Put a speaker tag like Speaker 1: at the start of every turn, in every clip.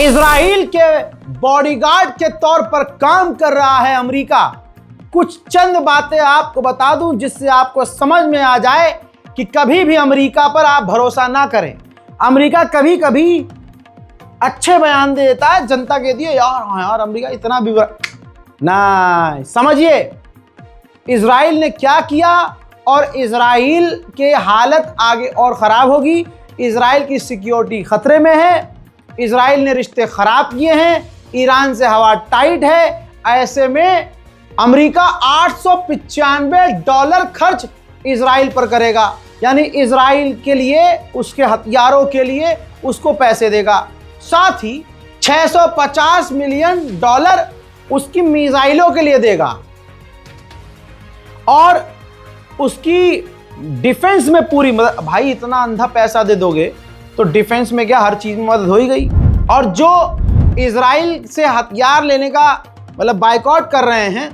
Speaker 1: Israel के bodyguard के तौर पर काम कर रहा है अमेरिका। कुछ चंद बातें आपको बता दूं जिससे आपको समझ में आ जाए कि कभी भी अमेरिका पर आप भरोसा ना करें। अमेरिका कभी कभी अच्छे बयान देता है, जनता कहती है यार हाँ यार अमेरिका इतना भी ना। समझिए इजराइल ने क्या किया और इजराइल के हालत आगे और ख़राब होगी। इजराइल की सिक्योरिटी खतरे में है, इजराइल ने रिश्ते ख़राब किए हैं, ईरान से हवा टाइट है। ऐसे में अमेरिका $895 खर्च इजराइल पर करेगा, यानी इजराइल के लिए, उसके हथियारों के लिए उसको पैसे देगा। साथ ही $650 मिलियन उसकी मिसाइलों के लिए देगा और उसकी डिफेंस में पूरी मदद। भाई इतना अंधा पैसा दे दोगे तो डिफेंस में क्या हर चीज में मदद हो ही गई। और जो इजराइल से हथियार लेने का मतलब बायकॉट कर रहे हैं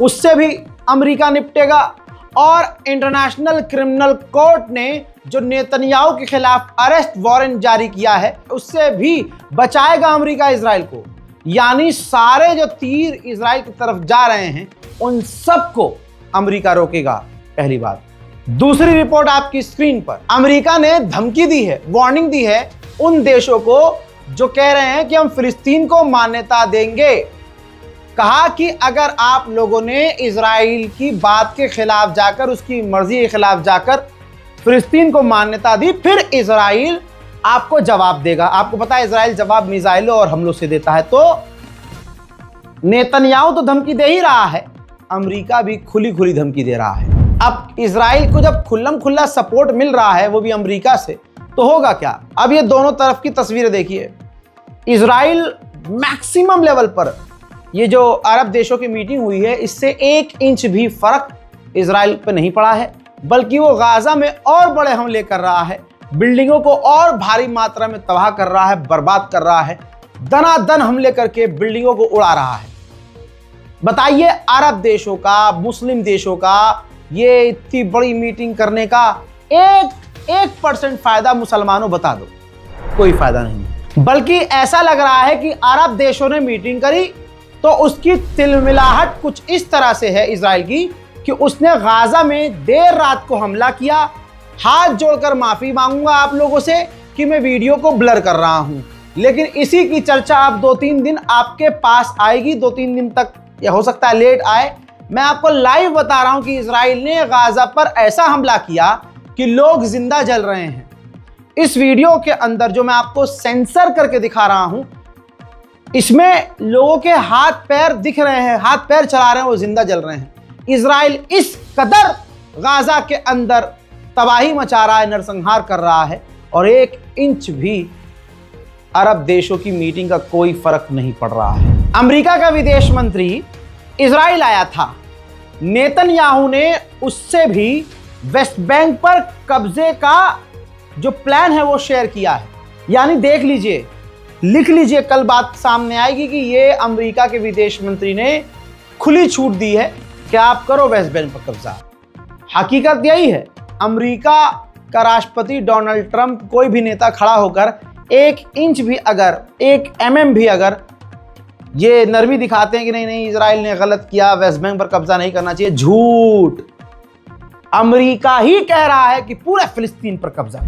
Speaker 1: उससे भी अमेरिका निपटेगा। और इंटरनेशनल क्रिमिनल कोर्ट ने जो नेतन्याहू के खिलाफ अरेस्ट वारंट जारी किया है उससे भी बचाएगा अमेरिका इजराइल को। यानी सारे जो तीर इजराइल की तरफ जा रहे हैं उन सबको अमेरिका रोकेगा, पहली बात। दूसरी रिपोर्ट आपकी स्क्रीन पर, अमेरिका ने धमकी दी है, वार्निंग दी है उन देशों को जो कह रहे हैं कि हम फिलिस्तीन को मान्यता देंगे। कहा कि अगर आप लोगों ने इजराइल की बात के खिलाफ जाकर, उसकी मर्जी के खिलाफ जाकर फिलिस्तीन को मान्यता दी, फिर इजराइल आपको जवाब देगा। आपको पता है इजराइल जवाब मिसाइलों और हमलों से देता है। तो नेतन्याहू तो धमकी दे ही रहा है, अमेरिका भी खुली खुली धमकी दे रहा है। अब इजराइल को जब खुल्लम खुल्ला सपोर्ट मिल रहा है वो भी अमेरिका से, तो होगा क्या। अब ये दोनों तरफ की तस्वीरें देखिए। इजराइल मैक्सिमम लेवल पर, ये जो अरब देशों की मीटिंग हुई है इससे 1 इंच भी फर्क इजराइल पे नहीं पड़ा है, बल्कि वो गाजा में और बड़े हमले कर रहा है, बिल्डिंगों को और भारी मात्रा में तबाह कर रहा है, बर्बाद कर रहा है, दनादन हमले करके बिल्डिंगों को उड़ा रहा है। बताइए अरब देशों का, मुस्लिम देशों का ये इतनी बड़ी मीटिंग करने का 1% फायदा मुसलमानों बता दो, कोई फायदा नहीं। बल्कि ऐसा लग रहा है कि अरब देशों ने मीटिंग करी तो उसकी तिलमिलाहट कुछ इस तरह से है इजराइल की कि उसने गाजा में देर रात को हमला किया। हाथ जोड़कर माफी मांगूंगा आप लोगों से कि मैं वीडियो को ब्लर कर रहा हूं, लेकिन इसी की चर्चा अब 2-3 दिन आपके पास आएगी। 2-3 दिन तक, या हो सकता है लेट आए। मैं आपको लाइव बता रहा हूं कि इजराइल ने गाजा पर ऐसा हमला किया कि लोग जिंदा जल रहे हैं। इस वीडियो के अंदर जो मैं आपको सेंसर करके दिखा रहा हूं, इसमें लोगों के हाथ पैर दिख रहे हैं, हाथ पैर चला रहे हैं, वो जिंदा जल रहे हैं। इजराइल इस कदर गाजा के अंदर तबाही मचा रहा है, नरसंहार कर रहा है, और 1 इंच भी अरब देशों की मीटिंग का कोई फर्क नहीं पड़ रहा है। अमेरिका का विदेश मंत्री इजराइल आया था, नेतन्याहू ने उससे भी वेस्ट बैंक पर कब्जे का जो प्लान है वो शेयर किया है। यानी देख लीजिए, लिख लीजिए, कल बात सामने आएगी कि ये अमेरिका के विदेश मंत्री ने खुली छूट दी है कि आप करो वेस्ट बैंक पर कब्जा। हकीकत यही है, अमेरिका का राष्ट्रपति डोनाल्ड ट्रंप, कोई भी नेता खड़ा होकर 1 इंच भी अगर, 1 mm भी अगर ये नरमी दिखाते हैं कि नहीं नहीं इजराइल ने गलत किया, वेस्ट बैंक पर कब्जा नहीं करना चाहिए, झूठ। अमेरिका ही कह रहा है कि पूरे फिलिस्तीन पर कब्जा।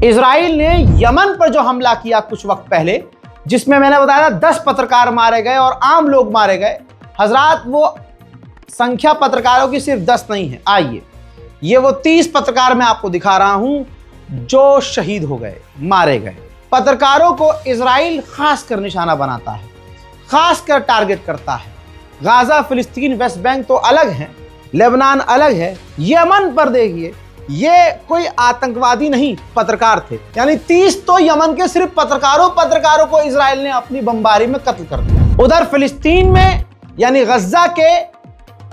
Speaker 1: इजराइल ने यमन पर जो हमला किया कुछ वक्त पहले, जिसमें मैंने बताया 10 पत्रकार मारे गए और आम लोग मारे गए। हजरात वो संख्या पत्रकारों की सिर्फ 10 नहीं है। आइए, ये वो 30 पत्रकार मैं आपको दिखा रहा हूं जो शहीद हो गए, मारे गए। पत्रकारों को इजराइल खासकर निशाना बनाता है, खासकर टारगेट करता है। गाजा, फिलिस्तीन, वेस्ट बैंक तो अलग है, लेबनान अलग है। यमन पर देखिए, ये कोई आतंकवादी नहीं, पत्रकार थे। यानी 30 तो यमन के सिर्फ पत्रकारों को इजराइल ने अपनी बमबारी में कत्ल कर दिया। उधर फिलिस्तीन में यानी गजा के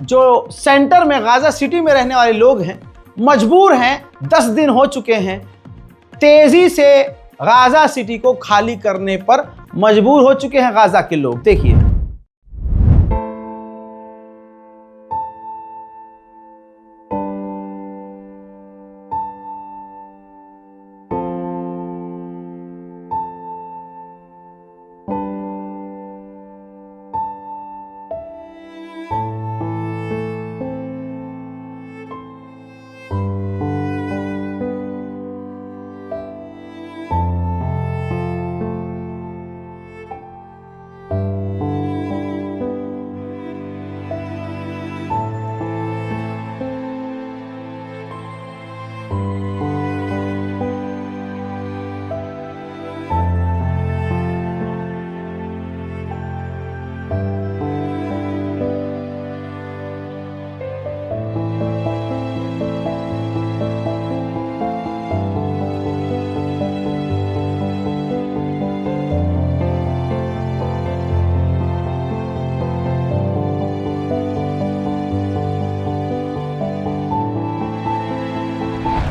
Speaker 1: जो सेंटर में, गाजा सिटी में रहने वाले लोग हैं, मजबूर हैं, 10 दिन हो चुके हैं, तेजी से गाजा सिटी को खाली करने पर मजबूर हो चुके हैं गाजा के लोग। देखिए,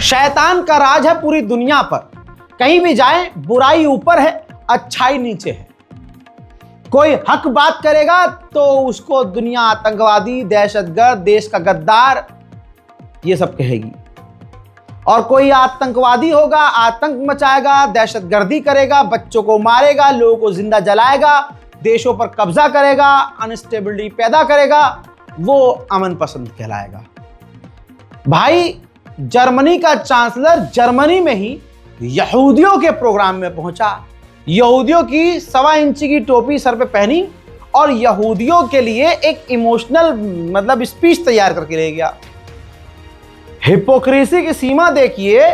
Speaker 1: शैतान का राज है पूरी दुनिया पर। कहीं भी जाएं, बुराई ऊपर है, अच्छाई नीचे है। कोई हक बात करेगा तो उसको दुनिया आतंकवादी, दहशतगर्द, देश का गद्दार, ये सब कहेगी। और कोई आतंकवादी होगा, आतंक मचाएगा, दहशतगर्दी करेगा, बच्चों को मारेगा, लोगों को जिंदा जलाएगा, देशों पर कब्जा करेगा, अनस्टेबिलिटी पैदा करेगा, वो अमन पसंद कहलाएगा। भाई, जर्मनी का चांसलर जर्मनी में ही यहूदियों के प्रोग्राम में पहुंचा, यहूदियों की 1.25 इंच की टोपी सर पे पहनी और यहूदियों के लिए एक इमोशनल स्पीच तैयार करके ले गया। हिपोक्रेसी की सीमा देखिए।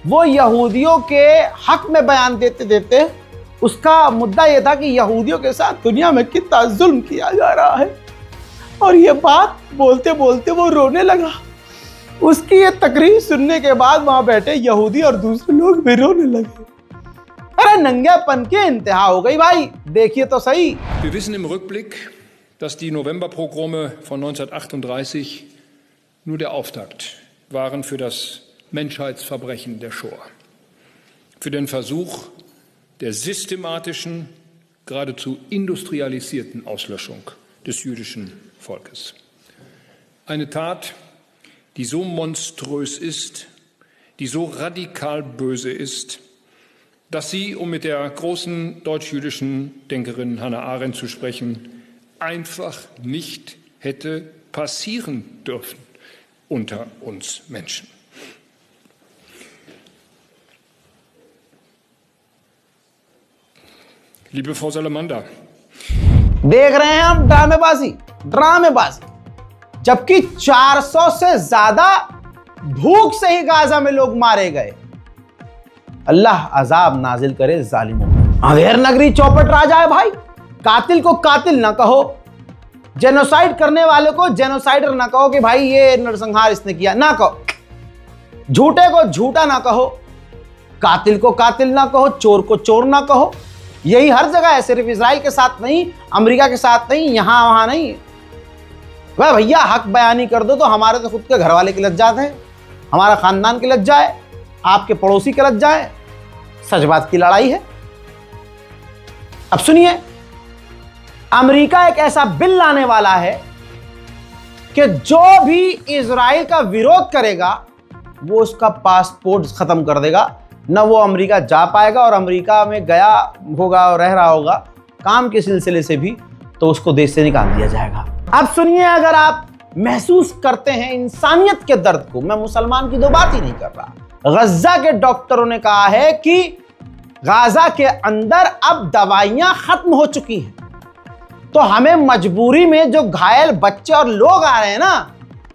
Speaker 1: वो यहूदियों के हक में बयान देते देते उसका मुद्दा यह था कि यहूदियों के साथ दुनिया में कितना जुल्म किया जा रहा है, और ये बात बोलते बोलते वो रोने लगा। उसकी ये तकरीर सुनने के बाद वहां बैठे यहूदी और दूसरे लोग भी रोने लगे। अरे नंगेपन की इंतहा हो गई भाई, देखिए तो सही।
Speaker 2: Wir wissen im Rückblick, dass die Novemberpogrome von 1938 nur der Auftakt waren für das Menschheitsverbrechen der Shoah, für den Versuch der systematischen, geradezu industrialisierten Auslöschung des jüdischen Volkes. Eine Tat, die so monströs ist, die so radikal böse ist, dass sie, um mit der großen deutsch-jüdischen Denkerin Hannah Arendt zu sprechen, einfach nicht hätte passieren dürfen unter uns Menschen. Liebe Frau Salamander,
Speaker 1: देख रहे हैं हम ड्रामेबाजी, जबकि 400 से ज्यादा भूख से ही Gaza में लोग मारे गए। अल्लाह अजाब नाजिल करे जालिमों पर। अंधेर नगरी चौपट राजा है भाई। कातिल को कातिल ना कहो, जेनोसाइड करने वाले को जेनोसाइडर ना कहो कि भाई ये नरसंहार इसने किया, ना कहो। झूठे को झूठा ना कहो, कातिल को कातिल ना कहो, चोर को चोर ना कहो। यही हर जगह है, सिर्फ इजराइल के साथ नहीं, अमेरिका के साथ नहीं, यहां वहां नहीं। वह भैया हक बयानी कर दो तो हमारे तो खुद के घर वाले की लज्जा है, हमारा खानदान की लज्जा है, आपके पड़ोसी की लज्जा है। सच बात की लड़ाई है। अब सुनिए, अमेरिका एक ऐसा बिल लाने वाला है कि जो भी इजराइल का विरोध करेगा वो उसका पासपोर्ट खत्म कर देगा, न वो अमेरिका जा पाएगा, और अमेरिका में गया होगा और रह रहा होगा काम के सिलसिले से भी तो उसको देश से निकाल दिया जाएगा। अब सुनिए, अगर आप महसूस करते हैं इंसानियत के दर्द को, मैं मुसलमान की दो बात ही नहीं कर रहा, गजा के डॉक्टरों ने कहा है कि गाजा के अंदर अब दवाइयां खत्म हो चुकी हैं, तो हमें मजबूरी में जो घायल बच्चे और लोग आ रहे हैं ना,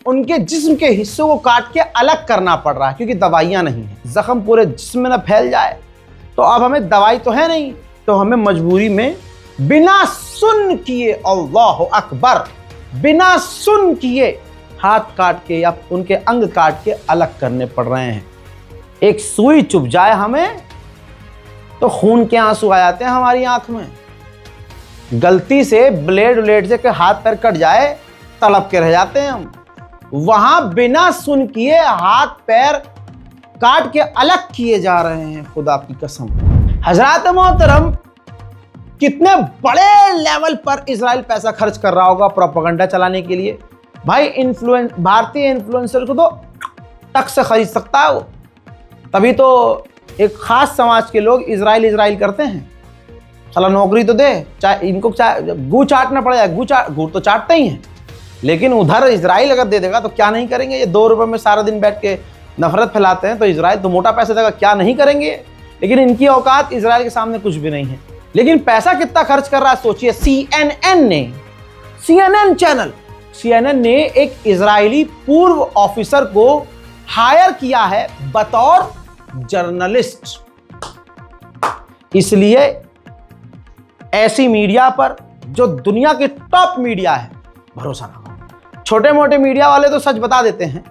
Speaker 1: उनके जिस्म के हिस्सों को काट के अलग करना पड़ रहा है, क्योंकि दवाइयां नहीं है। जख्म पूरे जिस्म में न फैल जाए, तो अब हमें दवाई तो है नहीं, तो हमें मजबूरी में बिना सुन किए, अल्लाह अकबर, बिना सुन किए हाथ काट के या उनके अंग काट के अलग करने पड़ रहे हैं। एक सुई चुभ जाए हमें तो खून के आंसू आ जाते हैं हमारी आंख में। गलती से ब्लेड से हाथ पैर कट जाए, तड़प के रह जाते हैं हम। वहां बिना सुन किए हाथ पैर काट के अलग किए जा रहे हैं, खुदा की कसम। हजरात मोहतरम, कितने बड़े लेवल पर इजराइल पैसा खर्च कर रहा होगा प्रोपेगेंडा चलाने के लिए। भाई भारतीय इन्फ्लुएंसर को तो टक से खरीद सकता है वो, तभी तो एक खास समाज के लोग इजराइल करते हैं। साला नौकरी तो दे, चाहे इनको चाहे गू चाटना पड़ जाए, गू तो चाटते ही हैं, लेकिन उधर इजराइल अगर दे देगा तो क्या नहीं करेंगे। ये 2 रुपए में सारा दिन बैठ के नफरत फैलाते हैं, तो इजराइल तो मोटा पैसा देगा, क्या नहीं करेंगे। लेकिन इनकी औकात इजराइल के सामने कुछ भी नहीं है। लेकिन पैसा कितना खर्च कर रहा है सोचिए। CNN ने एक इजरायली पूर्व ऑफिसर को हायर किया है बतौर जर्नलिस्ट। इसलिए ऐसी मीडिया पर, जो दुनिया के टॉप मीडिया है, भरोसा ना करो। छोटे मोटे मीडिया वाले तो सच बता देते हैं,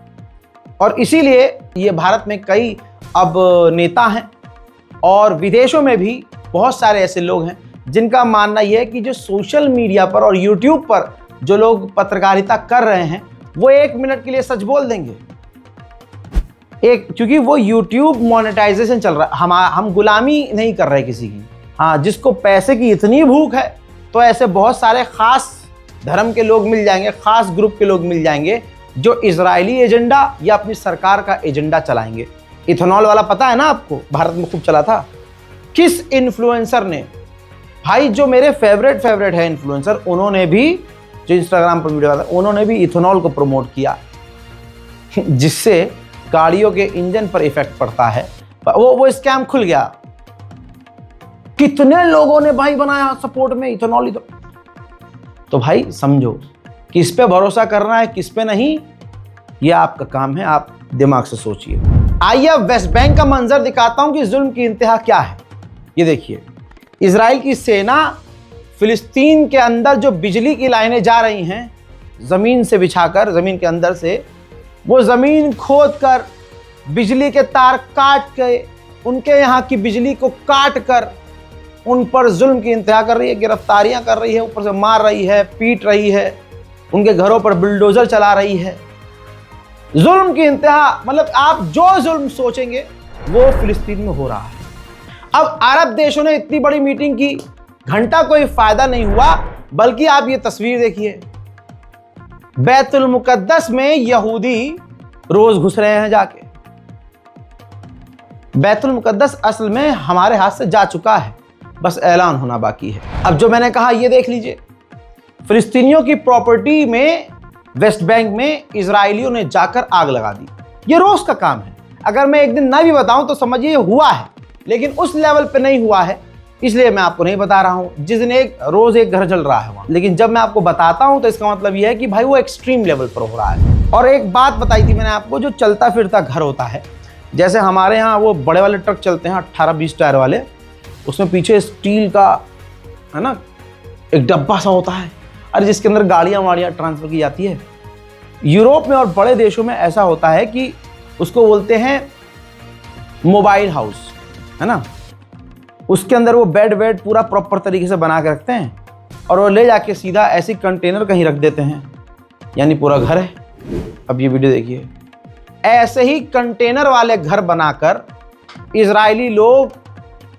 Speaker 1: और इसीलिए ये भारत में कई अब नेता हैं और विदेशों में भी बहुत सारे ऐसे लोग हैं जिनका मानना यह है कि जो सोशल मीडिया पर और यूट्यूब पर जो लोग पत्रकारिता कर रहे हैं वो 1 मिनट के लिए सच बोल देंगे, क्योंकि वो YouTube मोनेटाइजेशन चल रहा है, हम गुलामी नहीं कर रहे किसी की। हाँ, जिसको पैसे की इतनी भूख है तो ऐसे बहुत सारे खास धर्म के लोग मिल जाएंगे, खास ग्रुप के लोग मिल जाएंगे जो इजरायली एजेंडा या अपनी सरकार का एजेंडा चलाएंगे। इथेनॉल वाला पता है ना आपको, भारत में खूब चला था। किस इन्फ्लुएंसर ने, भाई जो मेरे फेवरेट है इन्फ्लुएंसर, उन्होंने भी, जो इंस्टाग्राम पर वीडियो आता है, उन्होंने भी इथेनॉल को प्रमोट किया, जिससे गाड़ियों के इंजन पर इफेक्ट पड़ता है। वो स्कैम खुल गया। कितने लोगों ने भाई बनाया सपोर्ट में इथेनॉल। तो भाई समझो किस पे भरोसा करना है, किस पे नहीं, ये आपका काम है, आप दिमाग से सोचिए। आइए अब वेस्ट बैंक का मंजर दिखाता हूं कि जुल्म की इंतहा क्या है। ये देखिए, इजराइल की सेना फिलिस्तीन के अंदर जो बिजली की लाइनें जा रही हैं, जमीन से बिछाकर, जमीन के अंदर से वो जमीन खोद कर बिजली के तार काट के उनके यहाँ की बिजली को काट कर उन पर जुल्म की इंतहा कर रही है, गिरफ्तारियां कर रही है, ऊपर से मार रही है, पीट रही है, उनके घरों पर बुलडोजर चला रही है। जुल्म की इंतहा, मतलब आप जो जुल्म सोचेंगे वो फिलिस्तीन में हो रहा है। अब अरब देशों ने इतनी बड़ी मीटिंग की, घंटा कोई फायदा नहीं हुआ, बल्कि आप ये तस्वीर देखिए, बैतुल मुकद्दस में यहूदी रोज घुस रहे हैं जाके। बैतुल मुकद्दस असल में हमारे हाथ से जा चुका है, बस ऐलान होना बाकी है। अब जो मैंने कहा ये देख लीजिए, फिलिस्तीनियों की प्रॉपर्टी में वेस्ट बैंक में इजरायलियों ने जाकर आग लगा दी। ये रोज का काम है। अगर मैं एक दिन ना भी बताऊं तो समझिए हुआ है, लेकिन उस लेवल पे नहीं हुआ है, इसलिए मैं आपको नहीं बता रहा हूं। जिस दिन रोज एक घर जल रहा है वहां, लेकिन जब मैं आपको बताता हूं तो इसका मतलब यह है कि भाई वो एक्सट्रीम लेवल पर हो रहा है। और एक बात बताई थी मैंने आपको, जो चलता फिरता घर होता है, जैसे हमारे यहाँ वो बड़े वाले ट्रक चलते हैं 18-20 टायर वाले, उसमें पीछे स्टील का है ना एक डब्बा सा होता है, अरे जिसके अंदर गाड़ियाँ वाड़ियाँ ट्रांसफर की जाती है। यूरोप में और बड़े देशों में ऐसा होता है कि उसको बोलते हैं मोबाइल हाउस, है ना। उसके अंदर वो बेड पूरा प्रॉपर तरीके से बना के रखते हैं और वो ले जाके सीधा ऐसे कंटेनर कहीं रख देते हैं, यानी पूरा घर है। अब ये वीडियो देखिए, ऐसे ही कंटेनर वाले घर बनाकर इजरायली लोग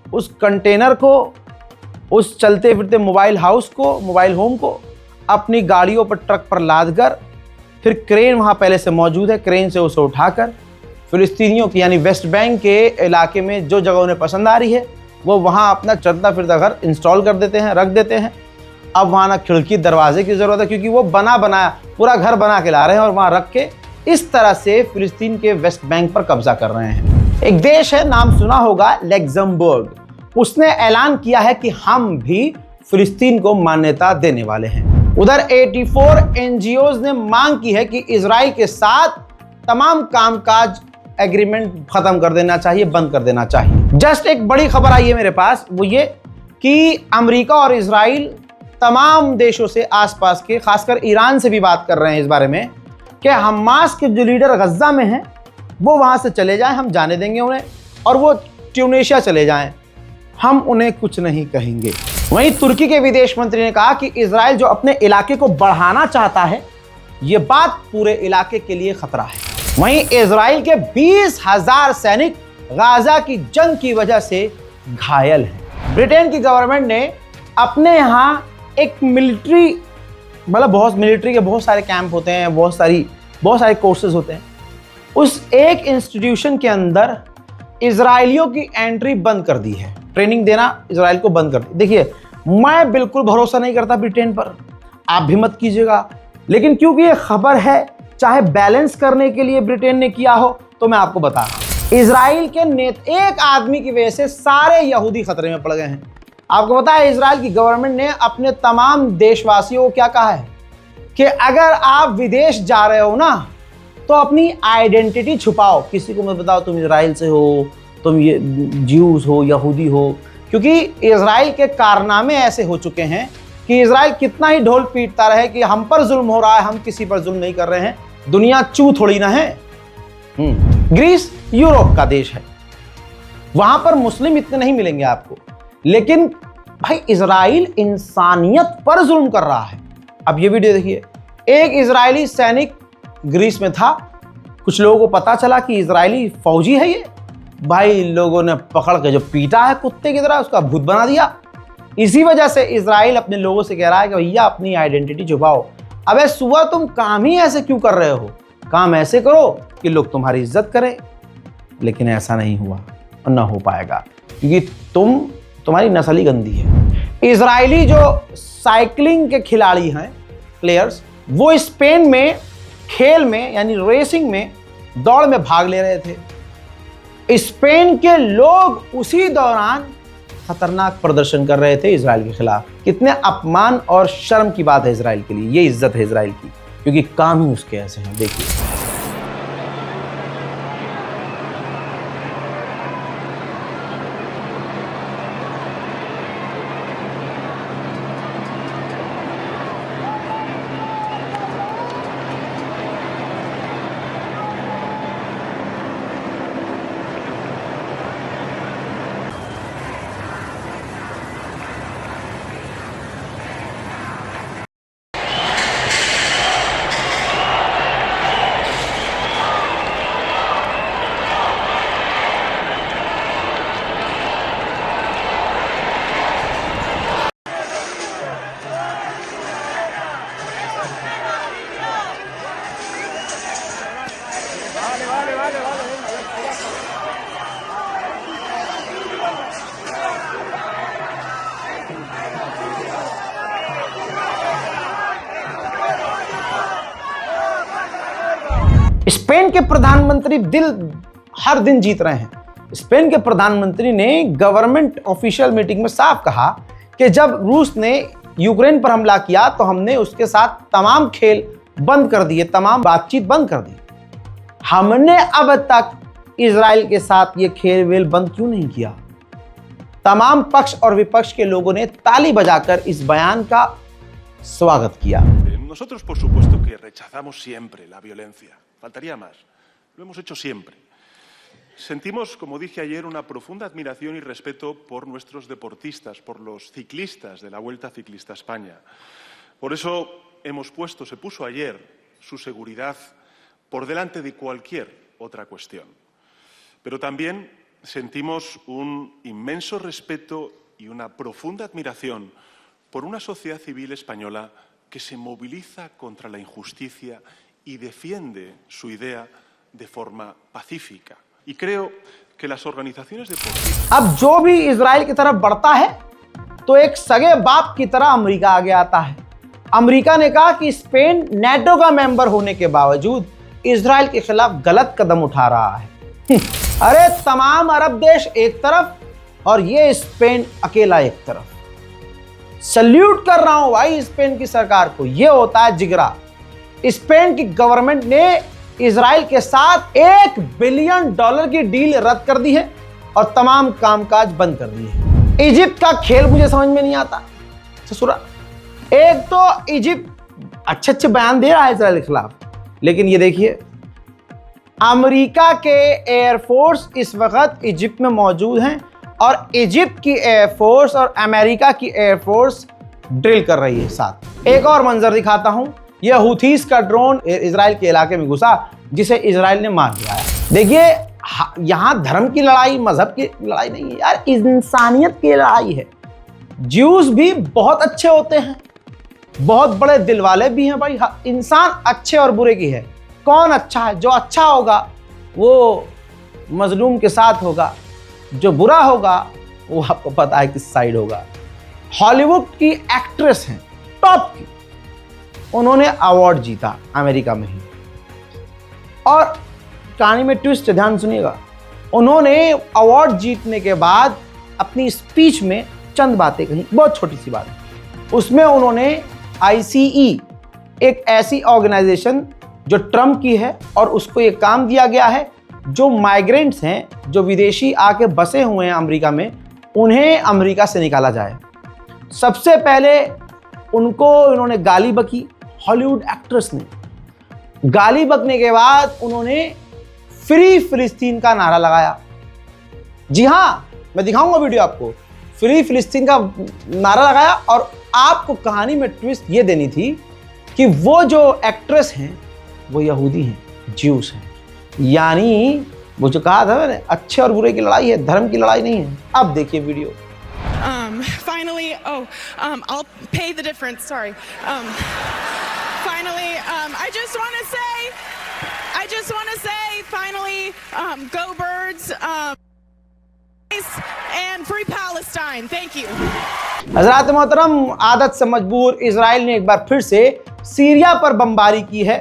Speaker 1: उस कंटेनर को, उस चलते फिरते मोबाइल हाउस को, मोबाइल होम को अपनी गाड़ियों पर, ट्रक पर लाद कर, फिर क्रेन वहाँ पहले से मौजूद है, क्रेन से उसे उठाकर फिलिस्तीनियों की यानी वेस्ट बैंक के इलाके में जो जगह उन्हें पसंद आ रही है वो वहाँ अपना चलता फिरता घर इंस्टॉल कर देते हैं, रख देते हैं। अब वहाँ ना खिड़की दरवाजे की ज़रूरत है, क्योंकि वो बना बनाया पूरा घर बना के ला रहे हैं और वहाँ रख के इस तरह से फिलिस्तीन के वेस्ट बैंक पर कब्जा कर रहे हैं। एक देश है, नाम सुना होगा, लग्जमबर्ग। उसने ऐलान किया है कि हम भी फिलिस्तीन को मान्यता देने वाले हैं। उधर 84 एनजीओज ने मांग की है कि इजराइल के साथ तमाम कामकाज एग्रीमेंट खत्म कर देना चाहिए, बंद कर देना चाहिए। जस्ट एक बड़ी खबर आई है मेरे पास, वो ये कि अमेरिका और इजराइल तमाम देशों से, आसपास के, खासकर ईरान से भी बात कर रहे हैं इस बारे में कि हमास के जो लीडर गज्जा में हैं वो वहां से चले जाएं, हम जाने देंगे उन्हें, और वो ट्यूनीशिया चले जाएं, हम उन्हें कुछ नहीं कहेंगे। वहीं तुर्की के विदेश मंत्री ने कहा कि इजराइल जो अपने इलाके को बढ़ाना चाहता है, ये बात पूरे इलाके के लिए खतरा है। वहीं इजराइल के 20,000 सैनिक गाजा की जंग की वजह से घायल हैं। ब्रिटेन की गवर्नमेंट ने अपने यहाँ एक मिलिट्री, मतलब बहुत मिलिट्री के बहुत सारे कैंप होते हैं, बहुत सारे कोर्सेज होते हैं, उस एक इंस्टीट्यूशन के अंदर इजरायलियों की एंट्री बंद कर दी है। ट्रेनिंग देना इजराइल को बंद कर दी। देखिए, मैं बिल्कुल भरोसा नहीं करता ब्रिटेन पर, आप भी मत कीजिएगा, लेकिन क्योंकि ये खबर है, चाहे बैलेंस करने के लिए ब्रिटेन ने किया हो, तो मैं आपको बता रहा हूं, इजराइल के एक आदमी की वजह से सारे यहूदी खतरे में पड़ गए हैं। आपको पता है, इजराइल की गवर्नमेंट ने अपने तमाम देशवासियों को क्या कहा है कि अगर आप विदेश जा रहे हो ना, तो अपनी आइडेंटिटी छुपाओ, किसी को मत बताओ तुम इजराइल से हो, तुम ये ज्यूज हो, यहूदी हो, क्योंकि इजराइल के कारनामे ऐसे हो चुके हैं कि इजराइल कितना ही ढोल पीटता रहे कि हम पर जुल्म हो रहा है, हम किसी पर जुल्म नहीं कर रहे हैं, दुनिया चू थोड़ी ना है। ग्रीस यूरोप का देश है, वहां पर मुस्लिम इतने नहीं मिलेंगे आपको, लेकिन भाई इजराइल इंसानियत पर जुल्म कर रहा है। अब ये वीडियो देखिए, एक इजरायली सैनिक ग्रीस में था, कुछ लोगों को पता चला कि इजरायली फौजी है ये, भाई लोगों ने पकड़ के जो पीटा है कुत्ते की तरह, उसका भूत बना दिया। इसी वजह से इजराइल अपने लोगों से कह रहा है कि भैया अपनी आइडेंटिटी छुपाओ। अबे सुबह तुम काम ही ऐसे क्यों कर रहे हो, काम ऐसे करो कि लोग तुम्हारी इज्जत करें। लेकिन ऐसा नहीं हुआ और ना हो पाएगा, क्योंकि तुम्हारी नस्ल ही गंदी है। इजरायली जो साइकिलिंग के खिलाड़ी हैं, प्लेयर्स, वो स्पेन में खेल में यानी रेसिंग में दौड़ में भाग ले रहे थे। स्पेन के लोग उसी दौरान खतरनाक प्रदर्शन कर रहे थे इजराइल के खिलाफ। कितने अपमान और शर्म की बात है इजराइल के लिए, ये इज्जत है इजराइल की, क्योंकि काम ही उसके ऐसे हैं। देखिए स्पेन के प्रधानमंत्री हर दिन जीत रहे हैं। स्पेन के प्रधानमंत्री ने गवर्नमेंट ऑफिशियल मीटिंग में साफ कहा कि जब रूस ने यूक्रेन पर हमला किया तो हमने उसके साथ तमाम खेल बंद कर दिए, तमाम बातचीत बंद कर दी। हमने अब तक इजराइल के साथ ये खेल वेल बंद क्यों नहीं किया? तमाम पक्ष और विपक्ष के लोगों ने ताली बजाकर इस बयान का स्वागत किया।
Speaker 3: Nosotros, por supuesto, que rechazamos siempre la violencia. Faltaría más. Lo hemos hecho siempre. Sentimos, como dije ayer, una profunda admiración y respeto por nuestros deportistas, por los ciclistas de la Vuelta Ciclista a España. Por eso se puso ayer su seguridad por delante de cualquier otra cuestión. Pero también sentimos un inmenso respeto y una profunda admiración por una sociedad civil española que se moviliza contra la injusticia y defiende su idea de forma pacífica. Y creo que las organizaciones deportivas...
Speaker 1: अब जो भी Israel की तरफ बढ़ता है तो एक सगे बाप की तरह अमेरिका आगे आता है। अमेरिका ने कहा कि स्पेन नेटो का मेंबर होने के बावजूद इजराइल के खिलाफ गलत कदम उठा रहा है। अरे तमाम अरब देश एक तरफ और ये स्पेन अकेला एक तरफ। सल्यूट कर रहा हूं भाई स्पेन की सरकार को, ये होता है जिगरा। स्पेन की गवर्नमेंट ने इजराइल के साथ $1 बिलियन की डील रद्द कर दी है और तमाम कामकाज बंद कर दिए हैं। इजिप्ट का खेल मुझे समझ में नहीं आता। ससुरा, एक तो इजिप्ट अच्छे बयान दे रहा है इजराइल के खिलाफ, लेकिन ये देखिए अमेरिका के एयरफोर्स इस वक्त इजिप्ट में मौजूद हैं और इजिप्ट की एयरफोर्स और अमेरिका की एयरफोर्स ड्रिल कर रही है साथ। एक और मंजर दिखाता हूं, यह हुथीस का ड्रोन इजराइल के इलाके में घुसा जिसे इजराइल ने मार दिया। देखिए यहां धर्म की लड़ाई, मजहब की लड़ाई नहीं है यार, इंसानियत की लड़ाई है। ज्यूज भी बहुत अच्छे होते हैं, बहुत बड़े दिल वाले भी हैं भाई। इंसान अच्छे और बुरे की है, कौन अच्छा है? जो अच्छा होगा वो मजलूम के साथ होगा, जो बुरा होगा वो आपको पता है किस साइड होगा। हॉलीवुड की एक्ट्रेस हैं टॉप की, उन्होंने अवार्ड जीता अमेरिका में ही। और कहानी में ट्विस्ट, ध्यान सुनिएगा। उन्होंने अवार्ड जीतने के बाद अपनी स्पीच में चंद बातें कही, बहुत छोटी सी बात। उसमें उन्होंने ICE, एक ऐसी ऑर्गेनाइजेशन जो ट्रम्प की है और उसको ये काम दिया गया है जो माइग्रेंट्स हैं, जो विदेशी आके बसे हुए हैं अमेरिका में, उन्हें अमेरिका से निकाला जाए। सबसे पहले उनको इन्होंने गाली बकी, हॉलीवुड एक्ट्रेस ने। गाली बकने के बाद उन्होंने फ्री फिलिस्तीन का नारा लगाया। जी हाँ, मैं दिखाऊंगा वीडियो आपको। फ्री फिलिस्तीन का नारा लगाया और आपको कहानी में ट्विस्ट ये देनी थी कि वो जो एक्ट्रेस हैं वो यहूदी हैं, ज्यूस हैं। यानी वो जो कहा था मैंने, अच्छे और बुरे की लड़ाई है, धर्म की लड़ाई नहीं है। अब देखिए video.
Speaker 4: Finally, I'll pay the difference. Sorry. Finally, I just want to say, finally, go Birds, and free Palestine. Thank you.
Speaker 1: हज़रात मोहतरम, आदत से मजबूर इजराइल ने एक बार फिर से सीरिया पर बमबारी की है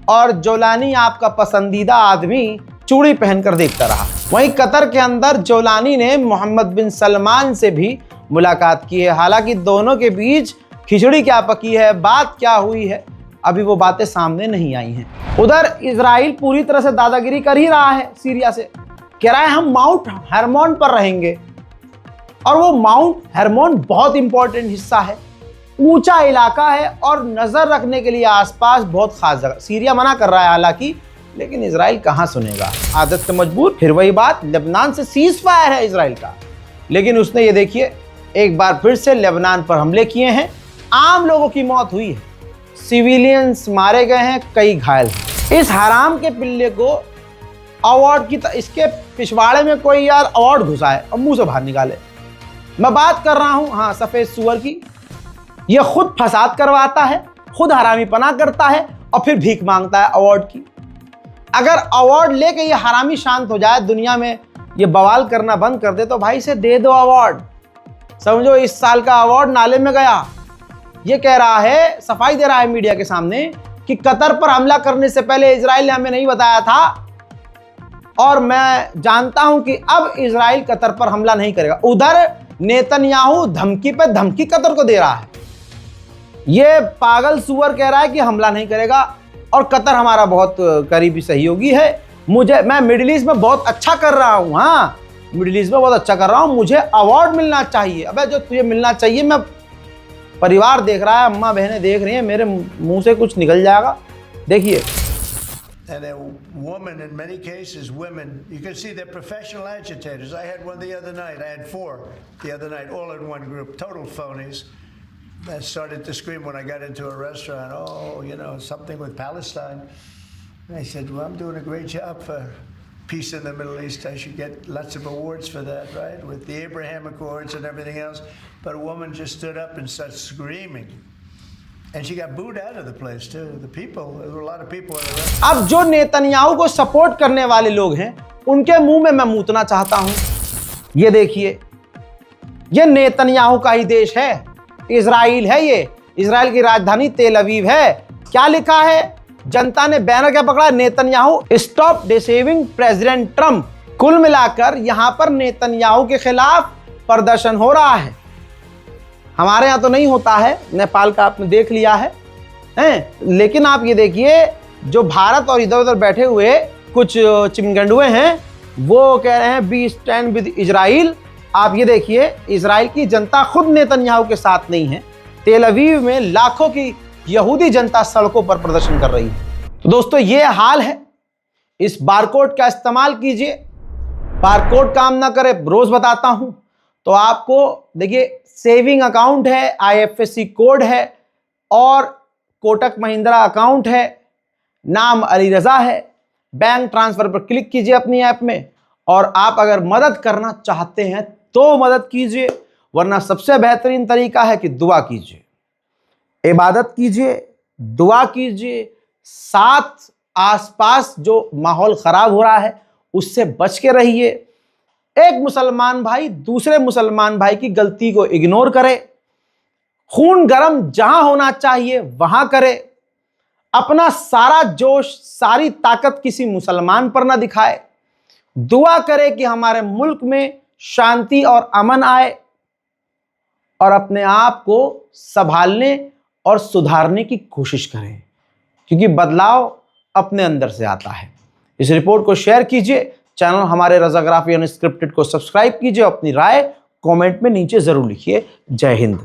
Speaker 1: और जोलानी आपका पसंदीदा आदमी चूड़ी पहनकर देखता रहा। वहीं कतर के अंदर जोलानी ने मोहम्मद बिन सलमान से भी मुलाकात की है। हालांकि दोनों के बीच खिचड़ी क्या पकी है, बात क्या हुई है, अभी वो बातें सामने नहीं आई हैं। उधर इजराइल पूरी तरह से दादागिरी कर ही रहा है सीरिया से, कह रहा है हम माउंट हेरमोन पर रहेंगे। और वो माउंट हेरमोन बहुत इंपॉर्टेंट हिस्सा है, ऊंचा इलाका है और नजर रखने के लिए आसपास बहुत खास जगह। सीरिया मना कर रहा है हालांकि, लेकिन इजराइल कहां सुनेगा। आदत से मजबूर, फिर वही बात, लेबनान से सीज फायर है इजराइल का, लेकिन उसने ये देखिए एक बार फिर से लेबनान पर हमले किए हैं। आम लोगों की मौत हुई है, सिविलियंस मारे गए हैं, कई घायल हैं। इस हराम के पिल्ले को अवार्ड की इसके पिछवाड़े में कोई यार अवार्ड घुसा है और मुंह से बाहर निकाले। मैं बात कर रहा हूं हाँ सफेद सुअर की। ये खुद फसाद करवाता है, खुद हरामीपना करता है और फिर भीख मांगता है अवार्ड की। अगर अवार्ड लेके ये हरामी शांत हो जाए, दुनिया में ये बवाल करना बंद कर दे, तो भाई से दे दो अवार्ड। समझो इस साल का अवार्ड नाले में गया। ये कह रहा है, सफाई दे रहा है मीडिया के सामने कि कतर पर हमला करने से पहले इजराइल ने हमें नहीं बताया था और मैं जानता हूं कि अब इजराइल कतर पर हमला नहीं करेगा। उधर नेतन्याहू धमकी पे धमकी कतर को दे रहा है। ये पागल सुअर कह रहा है कि हमला नहीं करेगा और कतर हमारा बहुत करीबी सहयोगी है। मैं मिडिल ईस्ट में बहुत अच्छा कर रहा हूं, हाँ मिडिल ईस्ट में बहुत अच्छा कर रहा हूं, मुझे अवार्ड मिलना चाहिए। अबे जो तुझे मिलना चाहिए, मैं परिवार देख रहा है, अम्मा बहनें देख रही हैं, मेरे मुंह से कुछ निकल जाएगा। देखिए।
Speaker 5: And a woman, in many cases, women, you can see they're professional agitators. I had one the other night. I had 4 the other night, all in one group, total phonies. I started to scream when I got into a restaurant, oh, you know, something with Palestine. And I said, well, I'm doing a great job for peace in the Middle East. I should get lots of awards for that, right? With the Abraham Accords and everything else. But a woman just stood up and started screaming. And she got booed out of the place too. The people, there were a lot of people in the restaurant.
Speaker 1: अब जो Netanyahu को support करने वाले लोग हैं, उनके मुंह में मैं मूतना चाहता हूं। ये देखिए, ये नेतन्याहू का ही देश है, इजराइल है। ये इजराइल की राजधानी तेल अवीव है। क्या लिखा है? जनता ने बैनर क्या पकड़ा? Netanyahu stop deceiving president Trump. कुल मिलाकर यहां पर नेतन्याहू के खिलाफ प्रदर्शन हो रहा है। हमारे यहाँ तो नहीं होता है, नेपाल का आपने देख लिया है, लेकिन आप ये देखिए, जो भारत और इधर उधर बैठे हुए कुछ चिमगंडुए हैं, वो कह रहे हैं बी स्टैंड विद इजराइल। आप ये देखिए, इजराइल की जनता खुद नेतन्याहू के साथ नहीं है। तेल अवीव में लाखों की यहूदी जनता सड़कों पर प्रदर्शन कर रही है। तो दोस्तों, ये हाल है। इस बारकोड का इस्तेमाल कीजिए। बारकोड काम ना करे, रोज बताता हूं, तो आपको देखिए, सेविंग अकाउंट है, IFSC कोड है और कोटक महिंद्रा अकाउंट है, नाम अली रजा है। बैंक ट्रांसफर पर क्लिक कीजिए अपनी ऐप में, और आप अगर मदद करना चाहते हैं तो मदद कीजिए, वरना सबसे बेहतरीन तरीका है कि दुआ कीजिए, इबादत कीजिए, दुआ कीजिए। साथ आसपास जो माहौल खराब हो रहा है उससे बच के रहिए। एक मुसलमान भाई दूसरे मुसलमान भाई की गलती को इग्नोर करे। खून गर्म जहां होना चाहिए वहां करे। अपना सारा जोश, सारी ताकत किसी मुसलमान पर ना दिखाए। दुआ करे कि हमारे मुल्क में शांति और अमन आए, और अपने आप को संभालने और सुधारने की कोशिश करें, क्योंकि बदलाव अपने अंदर से आता है। इस रिपोर्ट को शेयर कीजिए, चैनल हमारे रज़ाग्राफी अनस्क्रिप्टेड को सब्सक्राइब कीजिए, अपनी राय कमेंट में नीचे जरूर लिखिए। जय हिंद।